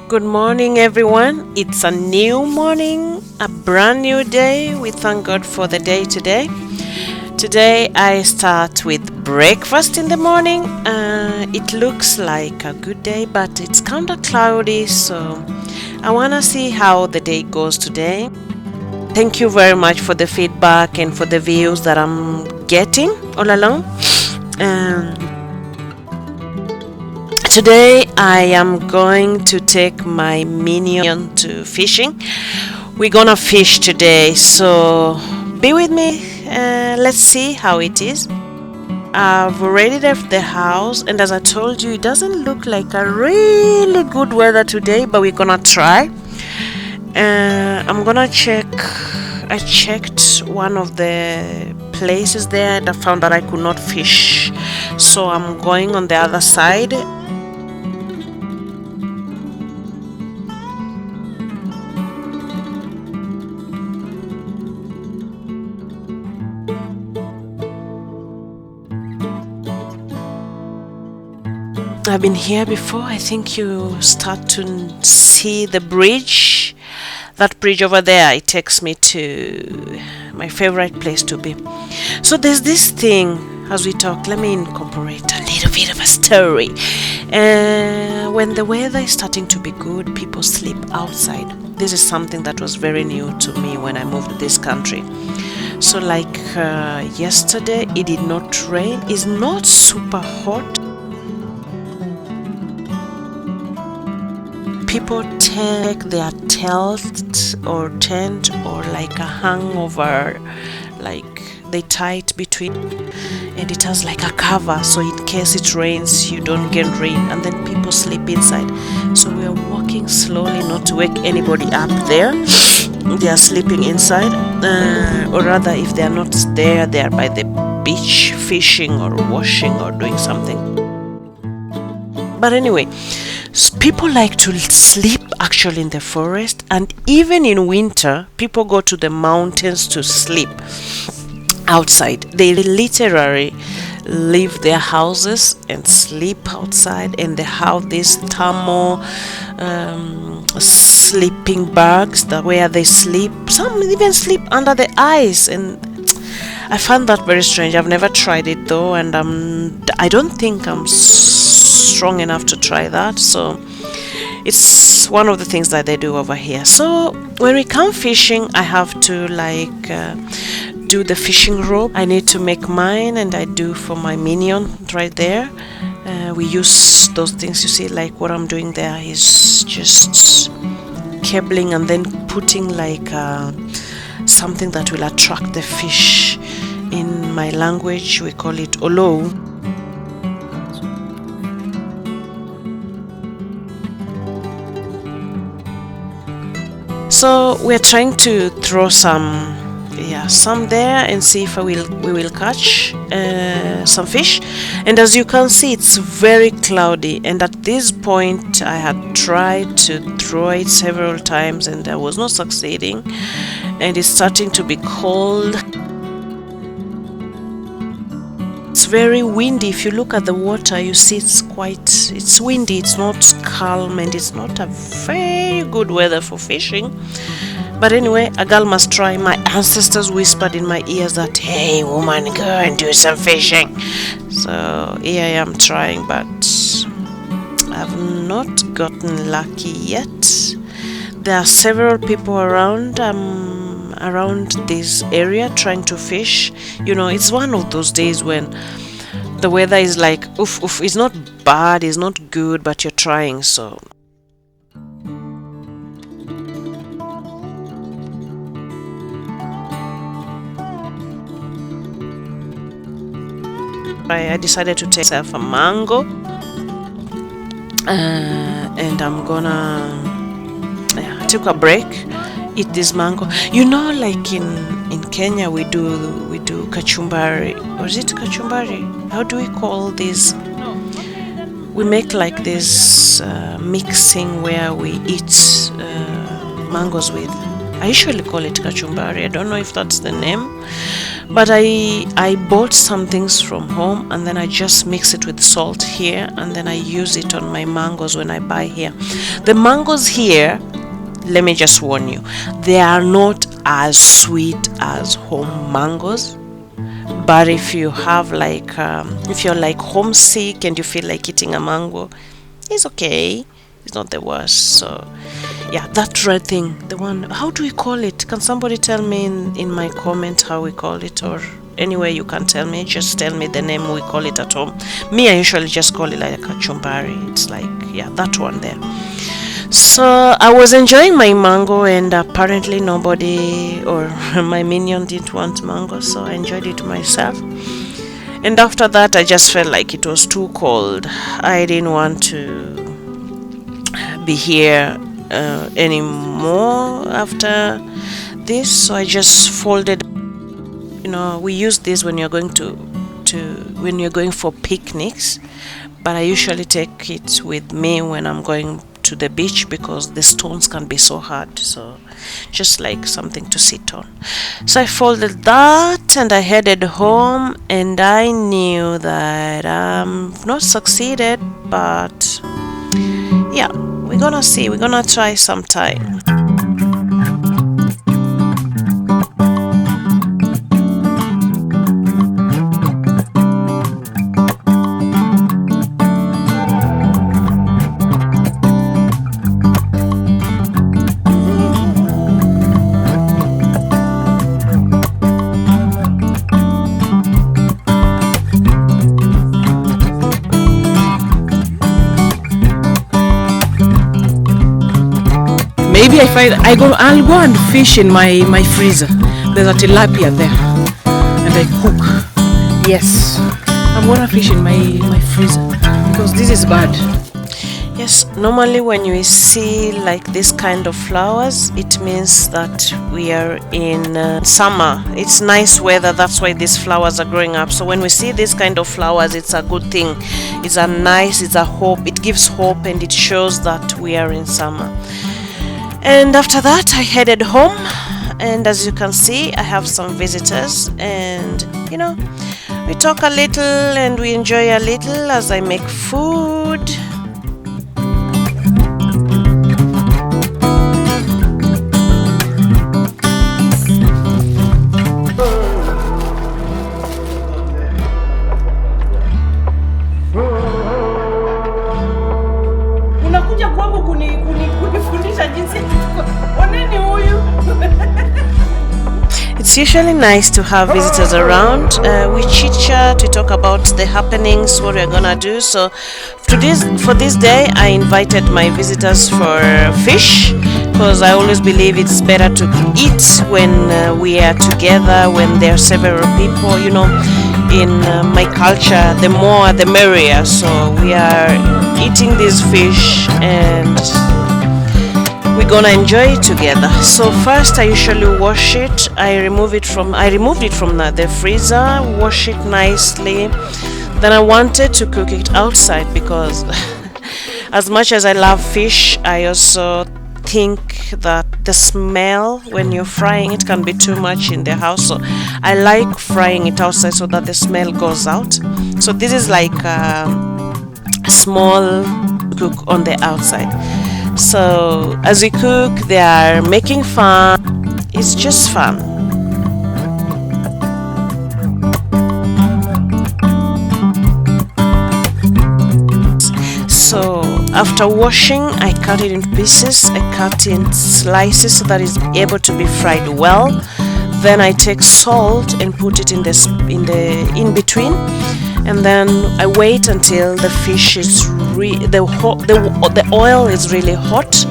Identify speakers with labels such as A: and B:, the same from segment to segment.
A: Good morning, everyone. It's a new morning, a brand new day. We thank God for the day today. Today, I start with breakfast in the morning. It looks like a good day, but it's kind of cloudy, so I want to see how the day goes today. Thank you very much for the feedback and for the views that I'm getting all along. Um, Today I am going to take my minion to fishing. We're gonna fish today, so be with me. Let's see how it is. I've already left the house, and as I told you, it doesn't look like a really good weather today, but we're gonna try. I'm gonna check. I checked one of the places there and I found that I could not fish, so I'm going on the other side. I've been here before. I think you start to see the bridge. That bridge over there, it takes me to my favorite place to be. So there's this thing as we talk. Let me incorporate a little bit of a story. When the weather is starting to be good, people sleep outside. This is something that was very new to me when I moved to this country. So, like yesterday, it did not rain. It's not super hot. People take their tent or like a hangover, like they tie it between, and it has like a cover, so in case it rains you don't get rain, and then people sleep inside. So we are walking slowly not to wake anybody up there. They are sleeping inside, or rather if they are not there, they are by the beach fishing or washing or doing something. But anyway, people like to sleep actually in the forest, and even in winter people go to the mountains to sleep outside. They literally leave their houses and sleep outside, and they have these thermal sleeping bags that where they sleep. Some even sleep under the ice, and I find that very strange. I've never tried it though, and I don't think I'm strong enough to try that. So it's one of the things that they do over here. So when we come fishing, I have to do the fishing rope. I need to make mine, and I do for my minion right there. We use those things, you see, like what I'm doing there is just cabling and then putting like something that will attract the fish. In my language we call it olo. So we're trying to throw some there and see if we will catch some fish. And as you can see, it's very cloudy, and at this point I had tried to throw it several times and I was not succeeding, and it's starting to be cold. It's very windy. If you look at the water, you see it's windy. It's not calm, and it's not a very good weather for fishing. But anyway, a girl must try. My ancestors whispered in my ears that, hey woman, go and do some fishing. So here I am trying, but I've not gotten lucky yet. There are several people around this area trying to fish. You know, it's one of those days when the weather is like oof oof. It's not bad, it's not good, but you're trying. So I decided to take myself a mango, and I'm gonna I took a break, eat this mango. You know, like in Kenya we do kachumbari, or is it kachumbari? How do we call this? We make like this mixing where we eat mangoes with. I usually call it kachumbari. I don't know if that's the name, but I bought some things from home and then I just mix it with salt here, and then I use it on my mangoes when I buy here. The mangoes here, let me just warn you, they are not as sweet as home mangoes. But if you have like if you're like homesick and you feel like eating a mango, it's okay, it's not the worst. So yeah, that red thing, the one, how do we call it? Can somebody tell me in my comment how we call it? Or anyway, you can tell me, just tell me the name we call it at home. Me, I usually just call it like a kachumbari. It's like, yeah, that one there. So I was enjoying my mango, and apparently nobody or my minion didn't want mango, so I enjoyed it myself. And after that, I just felt like it was too cold. I didn't want to be here anymore after this, so I just folded. We use this when you're going when you're going for picnics, but I usually take it with me when I'm going to the beach because the stones can be so hard, so just like something to sit on. So I folded that and I headed home, and I knew that I've not succeeded, but yeah, we're gonna see, we're gonna try sometime.
B: Maybe I'll go and fish in my freezer. There's a tilapia there, and I cook. Yes, I'm gonna fish in my freezer because this is bad.
A: Yes, normally when you see like this kind of flowers, it means that we are in summer. It's nice weather, that's why these flowers are growing up. So when we see this kind of flowers, it's a good thing. It's a hope. It gives hope, and it shows that we are in summer. And after that, I headed home, and as you can see, I have some visitors, and we talk a little and we enjoy a little as I make food.
B: Unakuja kwangu kunifundisha jinsi oneni huyu.
A: It's usually nice to have visitors around. We chit chat, we talk about the happenings, what we're gonna do. So for this day, I invited my visitors for fish, because I always believe it's better to eat when we are together, when there are several people. In my culture, the more the merrier. So we are eating this fish, and we're gonna enjoy it together. So first, I usually wash it. I removed it from the freezer, wash it nicely. Then I wanted to cook it outside because as much as I love fish, I also think that the smell when you're frying it can be too much in the house. So I like frying it outside so that the smell goes out. So this is like a small cook on the outside. So as we cook, they are making fun. It's just fun. So after washing, I cut it in pieces. I cut in slices so that it's able to be fried well. Then I take salt and put it in between, and then I wait until the fish is the oil is really hot,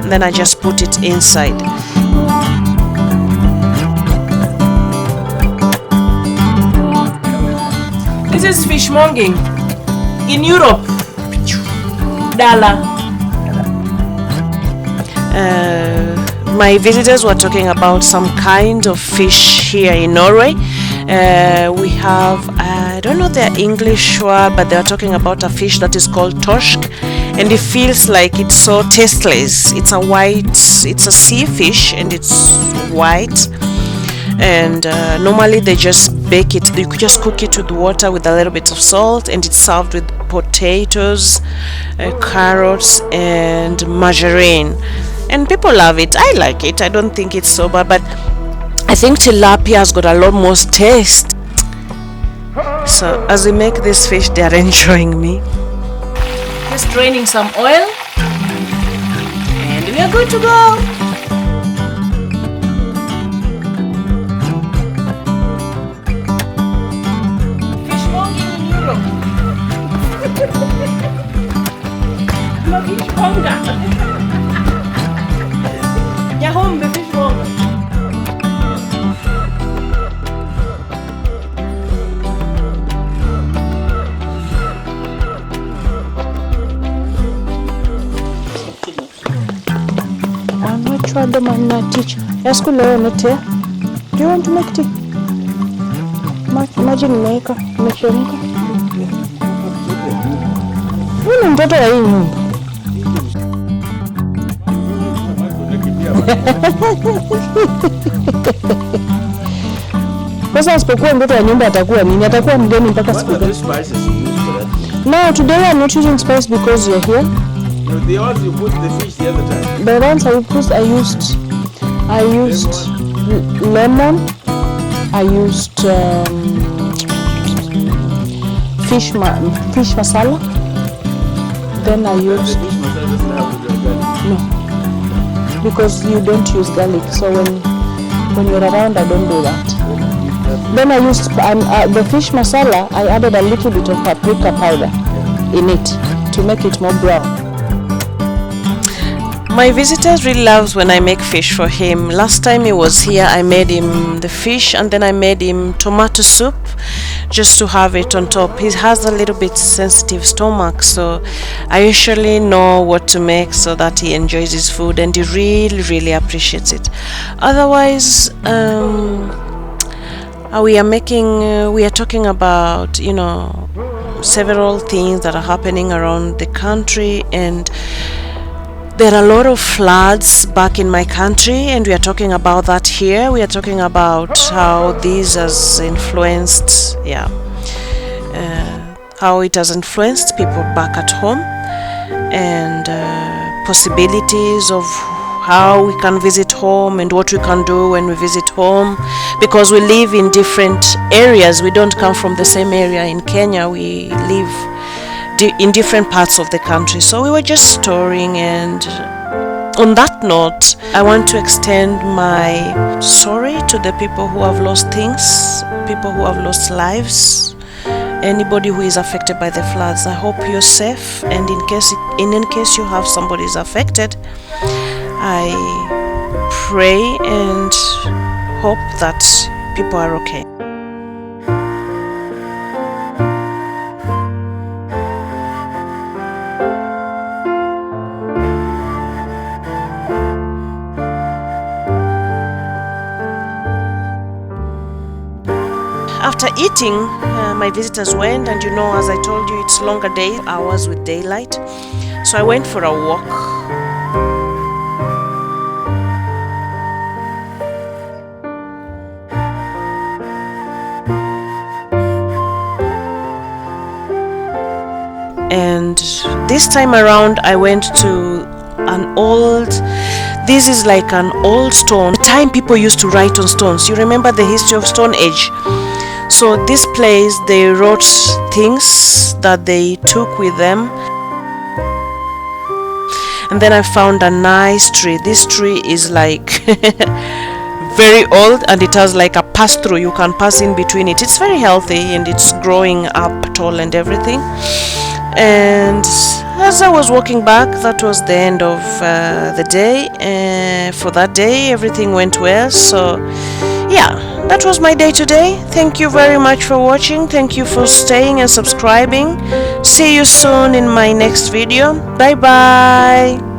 A: and then I just put it inside.
B: This is fishmonging in Europe. Dala.
A: My visitors were talking about some kind of fish here in Norway. We have, I don't know the English word, but they are talking about a fish that is called torsk, and it feels like it's so tasteless. It's a sea fish, and it's white. And normally they just bake it. You could just cook it with water with a little bit of salt, and it's served with potatoes, carrots, and margarine. And people love it. I like it. I don't think it's so bad, but I think tilapia has got a lot more taste. So as we make this fish, they are enjoying me.
B: Just draining some oil, and we are good to go. Fishmonger in Europe. I'm a fishmonger. Yeah, home the fishmonger.
C: The man not teach. Yes, could learn it here. Do you want to make tea? Imagine maker. Umechemka. Huyu mtoto wa hii nyumba. Sasa asipokuwa mtoto wa nyumba atakuwa nini? Atakuwa mgeni mpaka siku gani? No, today I'm not using spice because you're here.
D: The ones you put the fish the other time.
C: The ones I used lemon. I used fish masala. Then I used
D: The fish masala doesn't have the garlic.
C: no, because you don't use garlic. So when you're around, I don't do that. Then I used the fish masala. I added a little bit of paprika powder in it to make it more brown.
A: My visitors really loves when I make fish for him. Last time he was here, I made him the fish, and then I made him tomato soup just to have it on top. He has a little bit sensitive stomach, so I usually know what to make so that he enjoys his food, and he really appreciates it. Otherwise, we are talking about, several things that are happening around the country, and there are a lot of floods back in my country, and we are talking about that here. We are talking about how this has influenced, how it has influenced people back at home, and possibilities of how we can visit home and what we can do when we visit home, because we live in different areas. We don't come from the same area in Kenya. We live in different parts of the country, so we were just storing. And on that note, I want to extend my sorry to the people who have lost things, people who have lost lives, anybody who is affected by the floods. I hope you're safe, and in case you have somebody who's affected, I pray and hope that people are okay. After eating, my visitors went, and as I told you, it's longer day hours with daylight, so I went for a walk. And this time around, I went to this is like an old stone. The time people used to write on stones. You remember the history of Stone Age? So this place, they wrote things that they took with them. And then I found a nice tree. This tree is like very old, and it has like a pass through. You can pass in between it. It's very healthy, and it's growing up tall and everything. And as I was walking back, that was the end of the day. For that day, everything went well. So that was my day today. Thank you very much for watching. Thank you for staying and subscribing. See you soon in my next video. Bye bye.